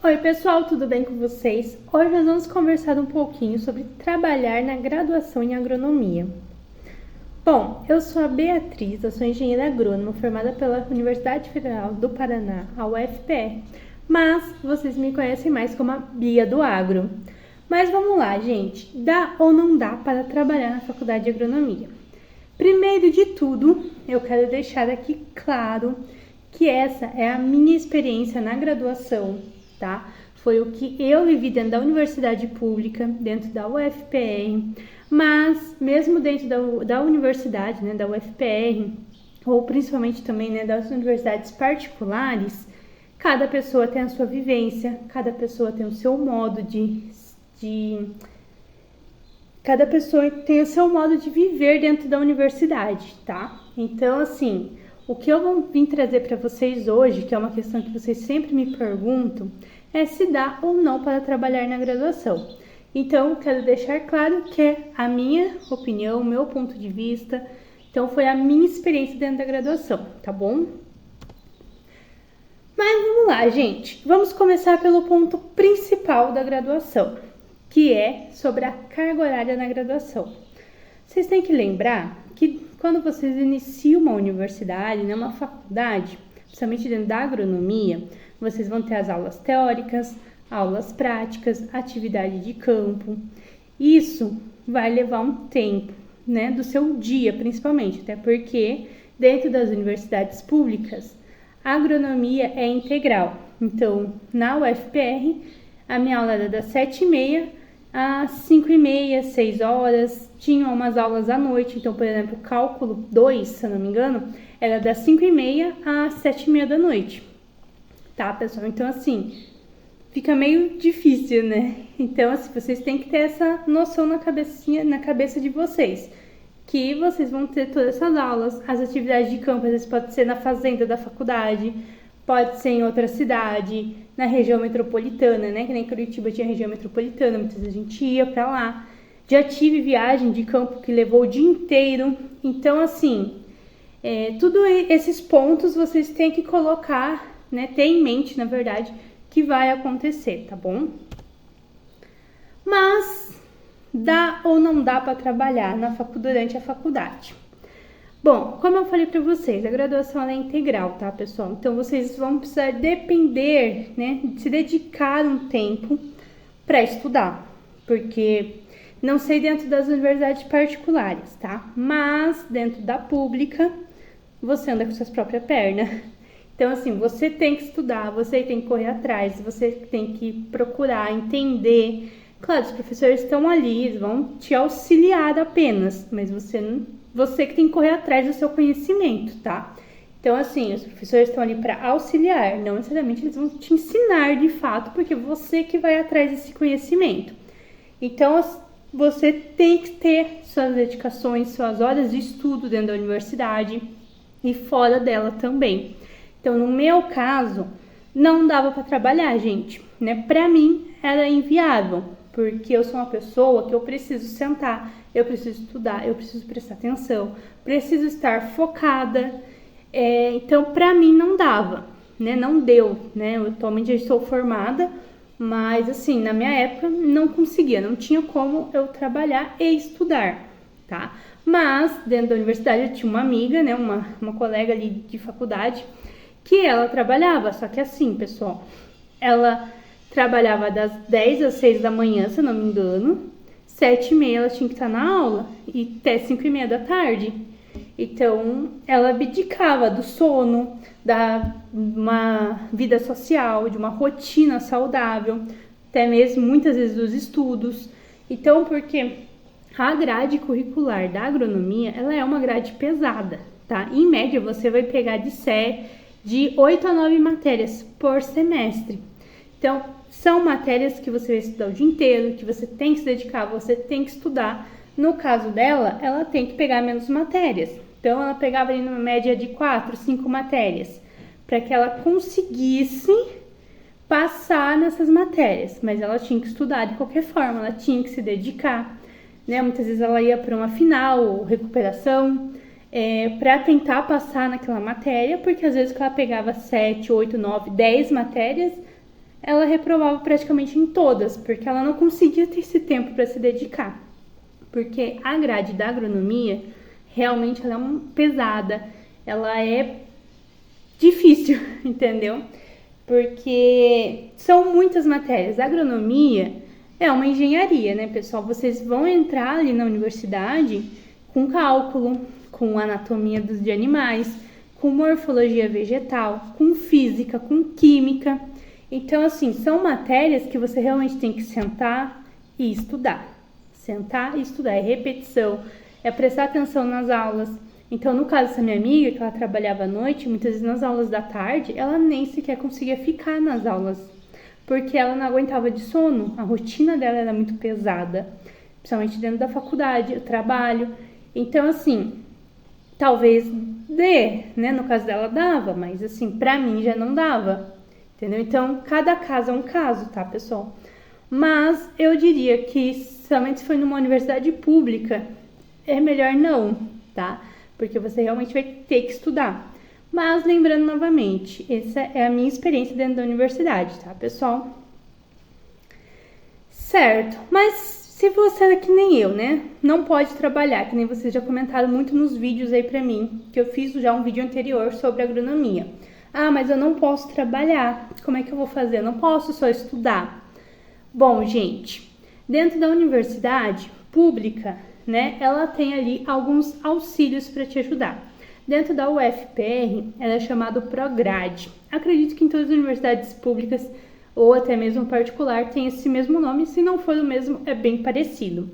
Oi pessoal, tudo bem com vocês? Hoje nós vamos conversar um pouquinho sobre trabalhar na graduação em agronomia. Bom, eu sou a Beatriz, eu sou engenheira agrônoma formada pela Universidade Federal do Paraná, a UFPR, mas vocês me conhecem mais como a Bia do Agro. Mas vamos lá, gente, dá ou não dá para trabalhar na faculdade de agronomia? Primeiro de tudo, eu quero deixar aqui claro que essa é a minha experiência na graduação, tá? Foi o que eu vivi dentro da universidade pública, dentro da UFPR, mas mesmo dentro da universidade, né, da UFPR, ou principalmente também, né, das universidades particulares, cada pessoa tem a sua vivência, cada pessoa tem o seu modo cada pessoa tem o seu modo de viver dentro da universidade, tá? Então, assim, o que eu vou vir trazer para vocês hoje, que é uma questão que vocês sempre me perguntam, é se dá ou não para trabalhar na graduação. Então, quero deixar claro que é a minha opinião, o meu ponto de vista. Então, foi a minha experiência dentro da graduação, tá bom? Mas vamos lá, gente. Vamos começar pelo ponto principal da graduação, que é sobre a carga horária na graduação. Vocês têm que lembrar que quando vocês iniciam uma universidade, né, uma faculdade, principalmente dentro da agronomia, vocês vão ter as aulas teóricas, aulas práticas, atividade de campo. Isso vai levar um tempo, né, do seu dia, principalmente, até porque dentro das universidades públicas, a agronomia é integral. Então, na UFPR, a minha aula era das 7h30 às 5h30, 6 horas, tinham umas aulas à noite, então, por exemplo, cálculo 2, se eu não me engano, era das 5h30 às 7h30 da noite, tá, pessoal? Então, assim, fica meio difícil, né? Então, assim, vocês têm que ter essa noção na cabeça de vocês, que vocês vão ter todas essas aulas, as atividades de campo, às vezes pode ser na fazenda da faculdade, pode ser em outra cidade, na região metropolitana, né? Que nem Curitiba tinha região metropolitana, muitas vezes a gente ia pra lá. Já tive viagem de campo que levou o dia inteiro. Então, assim, tudo esses pontos vocês têm que colocar, né? Ter em mente, na verdade, que vai acontecer, tá bom? Mas dá ou não dá para trabalhar durante a faculdade? Bom, como eu falei para vocês, a graduação ela é integral, tá, pessoal? Então, vocês vão precisar depender, né, de se dedicar um tempo para estudar, porque não sei dentro das universidades particulares, tá? Mas dentro da pública, você anda com suas próprias pernas. Então, assim, você tem que estudar, você tem que correr atrás, você tem que procurar entender. Claro, os professores estão ali, eles vão te auxiliar apenas, mas você que tem que correr atrás do seu conhecimento, tá? Então, assim, os professores estão ali para auxiliar, não necessariamente eles vão te ensinar de fato, porque você que vai atrás desse conhecimento. Então, você tem que ter suas dedicações, suas horas de estudo dentro da universidade e fora dela também. Então, no meu caso, não dava para trabalhar, gente, né? Para mim, era inviável, porque eu sou uma pessoa que eu preciso sentar, eu preciso estudar, eu preciso prestar atenção, preciso estar focada. Então, para mim, não dava, né? Não deu, né? Eu atualmente já estou formada, mas, assim, na minha época, não conseguia, não tinha como eu trabalhar e estudar, tá? Mas, dentro da universidade, eu tinha uma amiga, né? Uma colega ali de faculdade, que ela trabalhava, só que assim, pessoal, ela trabalhava das 10 às 6 da manhã, se eu não me engano, 7h30 ela tinha que estar na aula e até 5h30 da tarde. Então, ela abdicava do sono, uma vida social, de uma rotina saudável, até mesmo muitas vezes dos estudos. Então, porque a grade curricular da agronomia, ela é uma grade pesada, tá? Em média, você vai pegar de 8 a 9 matérias por semestre. Então, são matérias que você vai estudar o dia inteiro, que você tem que se dedicar, você tem que estudar. No caso dela, ela tem que pegar menos matérias. Então, ela pegava ali numa média de 4, 5 matérias, para que ela conseguisse passar nessas matérias. Mas ela tinha que estudar de qualquer forma, ela tinha que se dedicar, né? Muitas vezes ela ia para uma final ou recuperação, para tentar passar naquela matéria, porque às vezes que ela pegava 7, 8, 9, 10 matérias, ela reprovava praticamente em todas, porque ela não conseguia ter esse tempo para se dedicar. Porque a grade da agronomia, realmente ela é pesada, ela é difícil, entendeu? Porque são muitas matérias. A agronomia é uma engenharia, né, pessoal? Vocês vão entrar ali na universidade com cálculo, com anatomia de animais, com morfologia vegetal, com física, com química. Então, assim, são matérias que você realmente tem que sentar e estudar. Sentar e estudar, é repetição, é prestar atenção nas aulas. Então, no caso dessa minha amiga, que ela trabalhava à noite, muitas vezes nas aulas da tarde, ela nem sequer conseguia ficar nas aulas, porque ela não aguentava de sono, a rotina dela era muito pesada, principalmente dentro da faculdade, o trabalho. Então, assim, talvez dê, né? No caso dela dava, mas assim, pra mim já não dava, entendeu? Então, cada caso é um caso, tá, pessoal? Mas eu diria que, somente se for numa universidade pública, é melhor não, tá? Porque você realmente vai ter que estudar. Mas, lembrando novamente, essa é a minha experiência dentro da universidade, tá, pessoal? Certo, mas se você é que nem eu, né, não pode trabalhar, que nem vocês já comentaram muito nos vídeos aí pra mim, que eu fiz já um vídeo anterior sobre agronomia. Ah, mas eu não posso trabalhar, como é que eu vou fazer? Eu não posso só estudar. Bom, gente, dentro da universidade pública, né, ela tem ali alguns auxílios para te ajudar. Dentro da UFPR, ela é chamada Prograde. Acredito que em todas as universidades públicas ou até mesmo particular tem esse mesmo nome, se não for o mesmo, é bem parecido,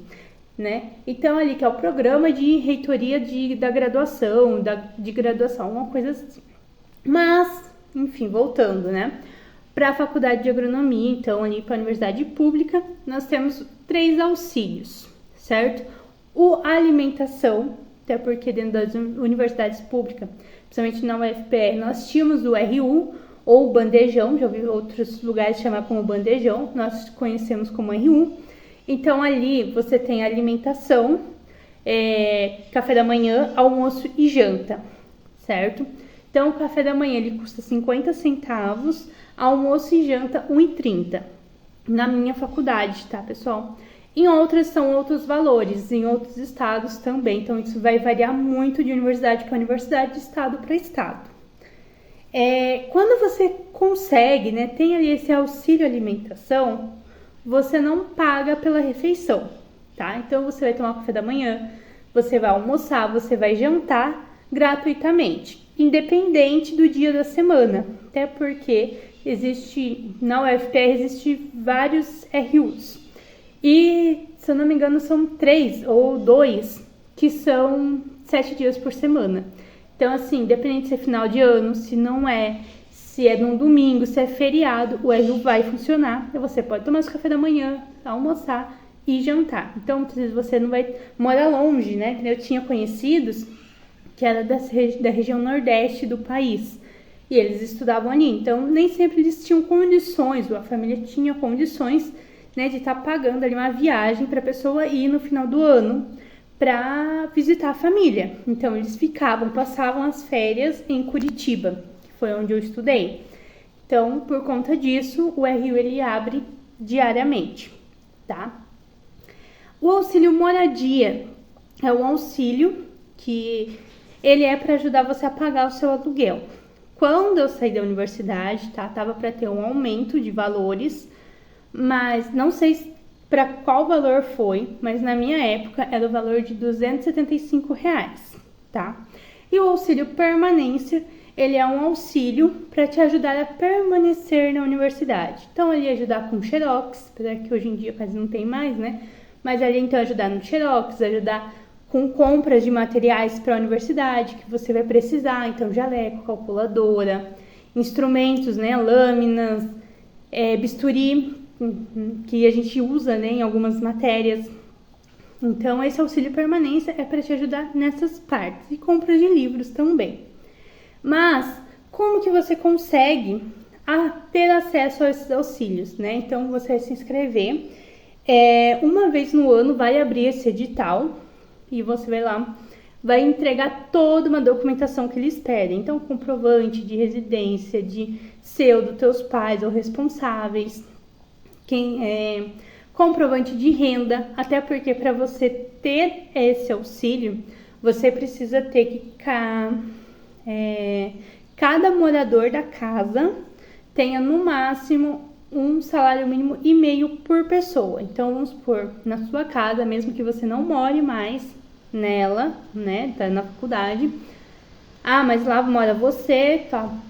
né? Então ali que é o programa de reitoria da graduação, de graduação, uma coisa assim. Mas, enfim, voltando, né? Para a faculdade de agronomia, então ali para a universidade pública, nós temos 3 auxílios, certo? O alimentação, até porque dentro das universidades públicas, principalmente na UFPR, nós tínhamos o RU ou bandejão, já ouvi outros lugares chamar como bandejão, nós conhecemos como RU. Então ali você tem alimentação, café da manhã, almoço e janta, certo? Então o café da manhã ele custa 50 centavos, almoço e janta 1,30 na minha faculdade, tá, pessoal? Em outras são outros valores, em outros estados também, então isso vai variar muito de universidade para universidade, de estado para estado. Quando você consegue, né, tem ali esse auxílio alimentação, você não paga pela refeição, tá? Então você vai tomar café da manhã, você vai almoçar, você vai jantar gratuitamente, independente do dia da semana, até porque na UFPR existe vários RUs. E, se eu não me engano, são 3 ou 2 que são 7 dias por semana. Então, assim, independente se é final de ano, se não é, se é num domingo, se é feriado, o RU vai funcionar. E você pode tomar seu café da manhã, almoçar e jantar. Então, muitas vezes você não vai morar longe, né? Eu tinha conhecidos que era da região nordeste do país. E eles estudavam ali. Então, nem sempre eles tinham condições, ou a família tinha condições, né, de estar pagando ali uma viagem para a pessoa ir no final do ano para visitar a família. Então eles passavam as férias em Curitiba, que foi onde eu estudei. Então, por conta disso, o RU ele abre diariamente, tá? O auxílio moradia é um auxílio que ele é para ajudar você a pagar o seu aluguel. Quando eu saí da universidade, tá, tava para ter um aumento de valores, mas não sei para qual valor foi, mas na minha época era o valor de R$275, tá? E o auxílio permanência, ele é um auxílio para te ajudar a permanecer na universidade. Então, ele ia ajudar com xerox, apesar que hoje em dia quase não tem mais, né? Mas ele então ajudar no xerox, ajudar com compras de materiais para a universidade que você vai precisar, então jaleco, calculadora, instrumentos, né? Lâminas, bisturi, que a gente usa, né, em algumas matérias. Então, esse auxílio permanência é para te ajudar nessas partes. E compra de livros também. Mas, como que você consegue ter acesso a esses auxílios, né? Então, você vai se inscrever. Uma vez no ano vai abrir esse edital. E você vai lá vai entregar toda uma documentação que eles pedem. Então, comprovante de residência, de seu, dos teus pais ou responsáveis, comprovante de renda, até porque para você ter esse auxílio, você precisa ter que cada morador da casa tenha no máximo um salário mínimo e meio por pessoa. Então, vamos supor, na sua casa, mesmo que você não more mais nela, né, tá na faculdade. Ah, mas lá mora você,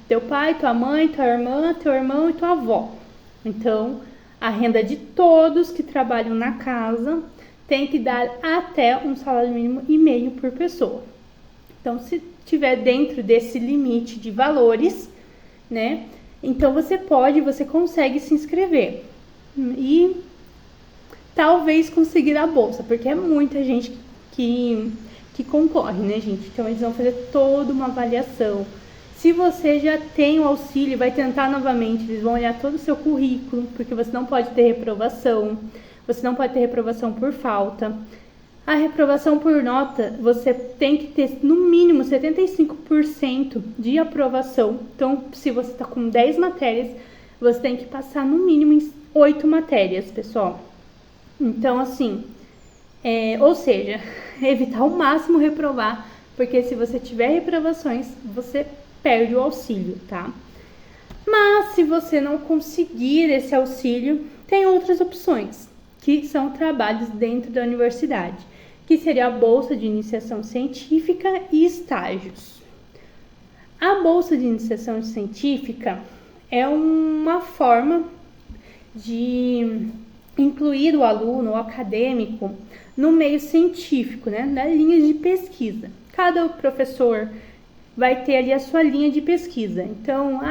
teu pai, tua mãe, tua irmã, teu irmão e tua avó. Então, a renda de todos que trabalham na casa tem que dar até um salário mínimo e meio por pessoa. Então, se tiver dentro desse limite de valores, né, então você consegue se inscrever e talvez conseguir a bolsa, porque é muita gente que concorre, né, gente? Então eles vão fazer toda uma avaliação. Se você já tem o auxílio, vai tentar novamente, eles vão olhar todo o seu currículo, porque você não pode ter reprovação, você não pode ter reprovação por falta. A reprovação por nota, você tem que ter no mínimo 75% de aprovação. Então, se você está com 10 matérias, você tem que passar no mínimo em 8 matérias, pessoal. Então, assim, ou seja, evitar ao máximo reprovar, porque se você tiver reprovações, você perde o auxílio, tá? Mas, se você não conseguir esse auxílio, tem outras opções, que são trabalhos dentro da universidade, que seria a Bolsa de Iniciação Científica e estágios. A Bolsa de Iniciação Científica é uma forma de incluir o aluno, o acadêmico, no meio científico, né, na linha de pesquisa. Cada professor vai ter ali a sua linha de pesquisa. Então,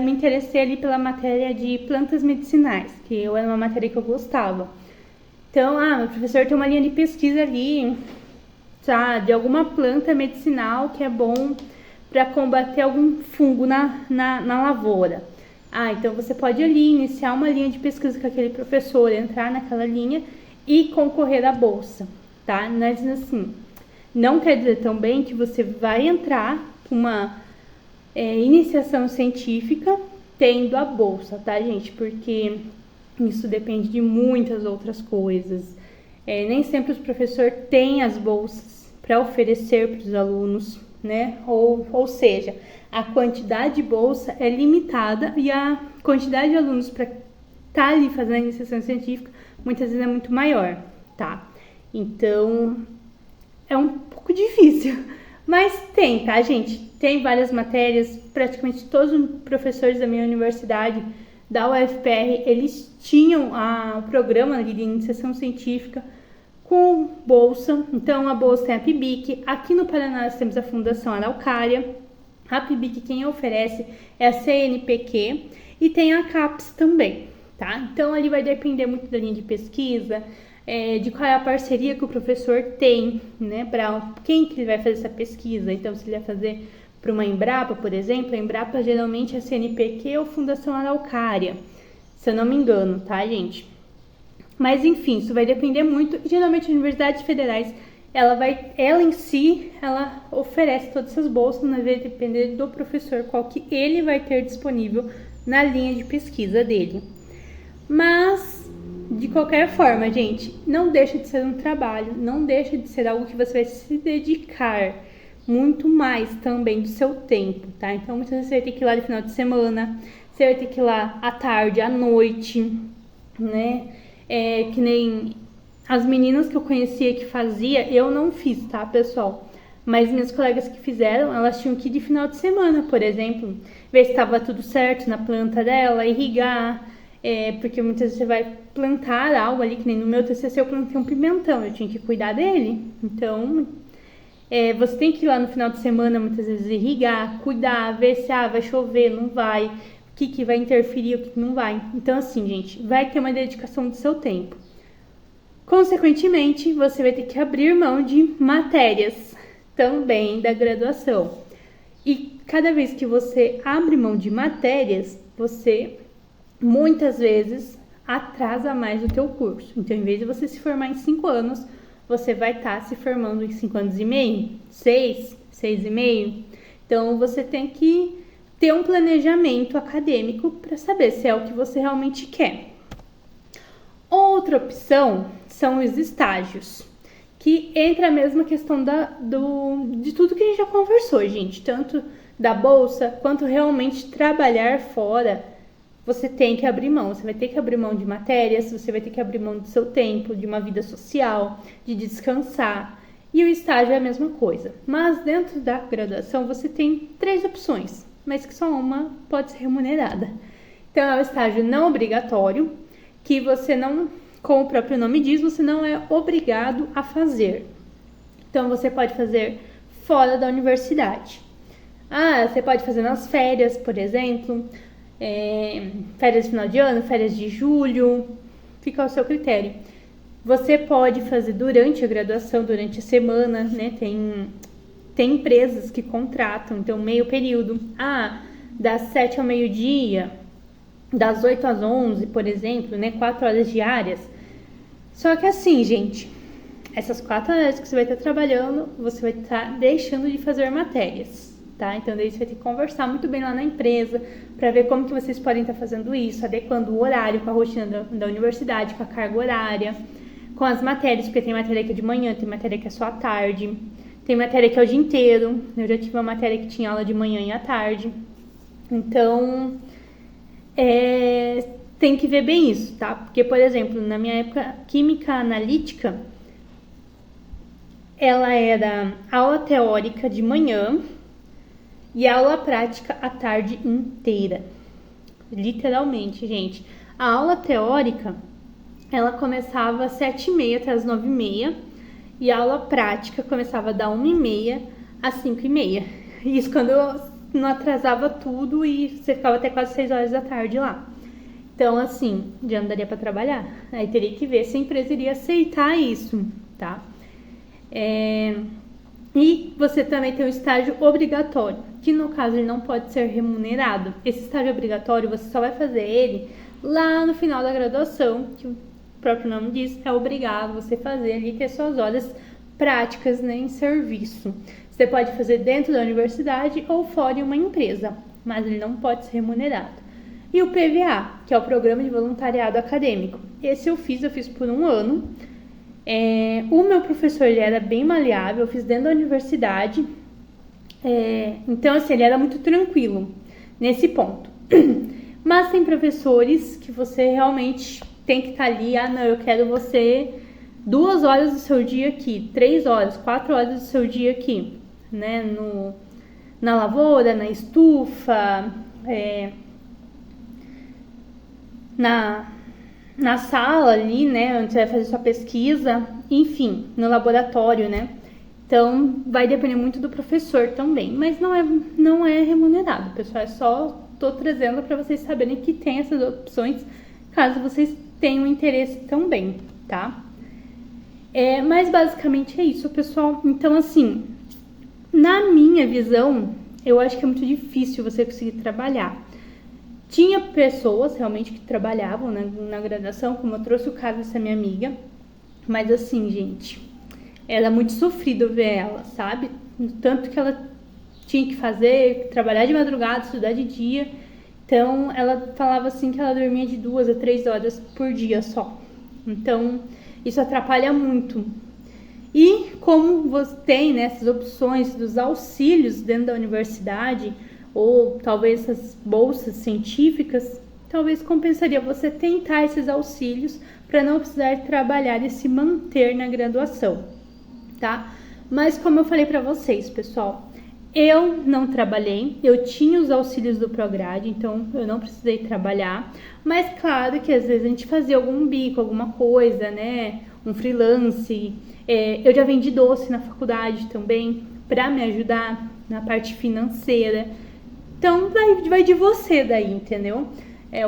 me interessei ali pela matéria de plantas medicinais, que era uma matéria que eu gostava. Então, o professor tem uma linha de pesquisa ali, de alguma planta medicinal que é bom para combater algum fungo na lavoura. Então você pode ali iniciar uma linha de pesquisa com aquele professor, entrar naquela linha e concorrer à bolsa, tá? Mas assim, não quer dizer também que você vai entrar com uma iniciação científica tendo a bolsa, tá, gente? Porque isso depende de muitas outras coisas. Nem sempre os professores têm as bolsas para oferecer para os alunos, né? Ou seja, a quantidade de bolsa é limitada e a quantidade de alunos para estar ali fazendo a iniciação científica muitas vezes é muito maior, tá? Então, é um pouco difícil, mas tem, tá, gente? Tem várias matérias, praticamente todos os professores da minha universidade, da UFPR, eles tinham o programa de iniciação científica com bolsa. Então, a bolsa tem a PIBIC. Aqui no Paraná, nós temos a Fundação Araucária. A PIBIC, quem oferece é a CNPq e tem a CAPES também, tá? Então, ali vai depender muito da linha de pesquisa, de qual é a parceria que o professor tem, né? Para quem que ele vai fazer essa pesquisa. Então, se ele vai fazer para uma Embrapa, por exemplo, a Embrapa geralmente é a CNPq ou Fundação Araucária, se eu não me engano, tá, gente? Mas, enfim, isso vai depender muito. E, geralmente, as universidades federais, ela em si, ela oferece todas essas bolsas, mas vai depender do professor, qual que ele vai ter disponível na linha de pesquisa dele. Mas, de qualquer forma, gente, não deixa de ser um trabalho, não deixa de ser algo que você vai se dedicar muito mais também do seu tempo, tá? Então, muitas vezes você vai ter que ir lá no final de semana, você vai ter que ir lá à tarde, à noite, né? Que nem as meninas que eu conhecia que fazia, eu não fiz, tá, pessoal? Mas minhas colegas que fizeram, elas tinham que ir de final de semana, por exemplo, ver se estava tudo certo na planta dela, irrigar, porque muitas vezes você vai plantar algo ali, que nem no meu TCC eu plantei um pimentão, eu tinha que cuidar dele. Então, você tem que ir lá no final de semana, muitas vezes, irrigar, cuidar, ver se vai chover, não vai, o que vai interferir, o que não vai. Então, assim, gente, vai ter uma dedicação do seu tempo. Consequentemente, você vai ter que abrir mão de matérias também da graduação. E cada vez que você abre mão de matérias, você muitas vezes atrasa mais o teu curso. Então, em vez de você se formar em 5 anos, você vai estar se formando em 5 anos e meio, 6 e meio. Então, você tem que ter um planejamento acadêmico para saber se é o que você realmente quer. Outra opção são os estágios, que entra a mesma questão de tudo que a gente já conversou, gente. Tanto da bolsa, quanto realmente trabalhar fora, você tem que abrir mão. Você vai ter que abrir mão de matérias, você vai ter que abrir mão do seu tempo, de uma vida social, de descansar. E o estágio é a mesma coisa. Mas dentro da graduação, você tem 3 opções, mas que só uma pode ser remunerada. Então, é o estágio não obrigatório, que você não, como o próprio nome diz, você não é obrigado a fazer. Então, você pode fazer fora da universidade. Você pode fazer nas férias, por exemplo, férias de final de ano, férias de julho, fica ao seu critério. Você pode fazer durante a graduação, durante a semana, né? Tem empresas que contratam, então meio período. Das 7 ao meio-dia, das 8 às 11, por exemplo, né? 4 horas diárias. Só que assim, gente, essas 4 horas que você vai estar trabalhando, você vai estar deixando de fazer matérias, tá? Então, daí você vai ter que conversar muito bem lá na empresa para ver como que vocês podem estar fazendo isso, adequando o horário com a rotina da universidade, com a carga horária, com as matérias, porque tem matéria que é de manhã, tem matéria que é só à tarde, tem matéria que é o dia inteiro. Eu já tive uma matéria que tinha aula de manhã e à tarde. Então, tem que ver bem isso, tá? Porque, por exemplo, na minha época, química analítica, ela era aula teórica de manhã e aula prática a tarde inteira. Literalmente, gente. A aula teórica, ela começava às 7h30 até às 9h30 e a aula prática começava da 1h30 às 5h30. Isso quando eu não atrasava tudo e você ficava até quase 6 horas da tarde lá. Então, assim, já não daria para trabalhar. Aí teria que ver se a empresa iria aceitar isso, tá? E você também tem o estágio obrigatório, que no caso ele não pode ser remunerado. Esse estágio obrigatório você só vai fazer ele lá no final da graduação, que o próprio nome diz, é obrigado você fazer ali, ter suas horas práticas, né, em serviço. Você pode fazer dentro da universidade ou fora em uma empresa, mas ele não pode ser remunerado. E o PVA, que é o Programa de Voluntariado Acadêmico. Esse eu fiz por 1 ano. O meu professor, ele era bem maleável, eu fiz dentro da universidade. Então, assim, ele era muito tranquilo nesse ponto. Mas tem professores que você realmente tem que estar ali. Não, eu quero você 2 horas do seu dia aqui, 3 horas, 4 horas do seu dia aqui, né? Na lavoura, na estufa, na sala ali, né, onde você vai fazer sua pesquisa, enfim, no laboratório, né? Então, vai depender muito do professor também, mas não é remunerado, pessoal, só tô trazendo para vocês saberem que tem essas opções, caso vocês tenham interesse também, tá? Mas basicamente é isso, pessoal. Então, assim, na minha visão, eu acho que é muito difícil você conseguir trabalhar. Tinha pessoas realmente que trabalhavam na graduação, como eu trouxe o caso dessa minha amiga. Mas assim, gente, era muito sofrido ver ela, sabe? Tanto que ela tinha que trabalhar de madrugada, estudar de dia. Então, ela falava assim que ela dormia de 2 a 3 horas por dia só. Então, isso atrapalha muito. E como você tem, né, essas opções dos auxílios dentro da universidade, ou talvez essas bolsas científicas, talvez compensaria você tentar esses auxílios para não precisar trabalhar e se manter na graduação, tá? Mas como eu falei para vocês, pessoal, eu não trabalhei, eu tinha os auxílios do Prograde, então eu não precisei trabalhar, mas claro que às vezes a gente fazia algum bico, alguma coisa, né? Um freelance. Eu já vendi doce na faculdade também, para me ajudar na parte financeira. Então, vai de você daí, entendeu?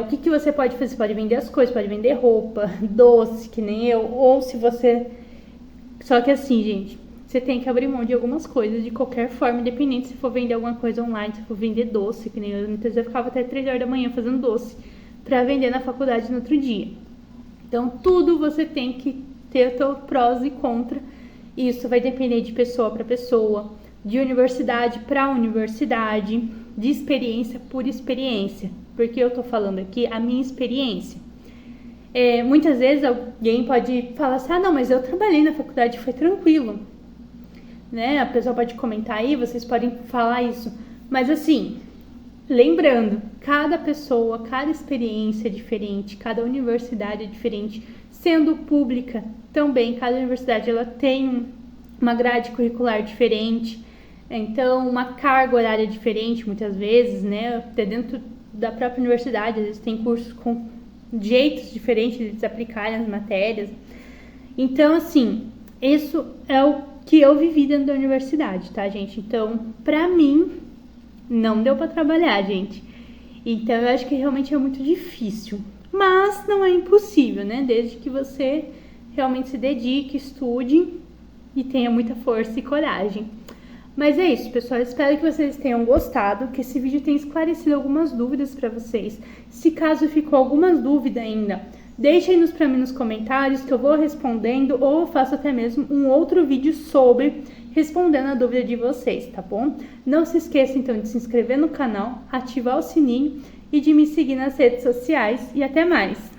O que você pode fazer? Você pode vender as coisas, pode vender roupa, doce, que nem eu. Ou se você... Só que assim, gente, você tem que abrir mão de algumas coisas, de qualquer forma, independente se for vender alguma coisa online, se for vender doce, que nem eu. Muitas vezes eu ficava até 3 horas da manhã fazendo doce, pra vender na faculdade no outro dia. Então, tudo você tem que ter o teu prós e contra. Isso vai depender de pessoa para pessoa, de universidade para universidade, de experiência por experiência. Porque eu tô falando aqui a minha experiência. Muitas vezes alguém pode falar assim, não, mas eu trabalhei na faculdade, foi tranquilo. Né? A pessoa pode comentar aí, vocês podem falar isso. Mas assim, lembrando, cada pessoa, cada experiência é diferente, cada universidade é diferente. Sendo pública também, cada universidade ela tem uma grade curricular diferente. Então, uma carga horária diferente, muitas vezes, né? Até dentro da própria universidade, às vezes tem cursos com jeitos diferentes de se aplicarem as matérias. Então, assim, isso é o que eu vivi dentro da universidade, tá, gente? Então, pra mim, não deu pra trabalhar, gente. Então, eu acho que realmente é muito difícil. Mas não é impossível, né? Desde que você realmente se dedique, estude e tenha muita força e coragem. Mas é isso, pessoal. Espero que vocês tenham gostado, que esse vídeo tenha esclarecido algumas dúvidas para vocês. Se caso ficou alguma dúvida ainda, deixem para mim nos comentários que eu vou respondendo, ou eu faço até mesmo um outro vídeo sobre respondendo a dúvida de vocês, tá bom? Não se esqueça então de se inscrever no canal, ativar o sininho e de me seguir nas redes sociais. E até mais!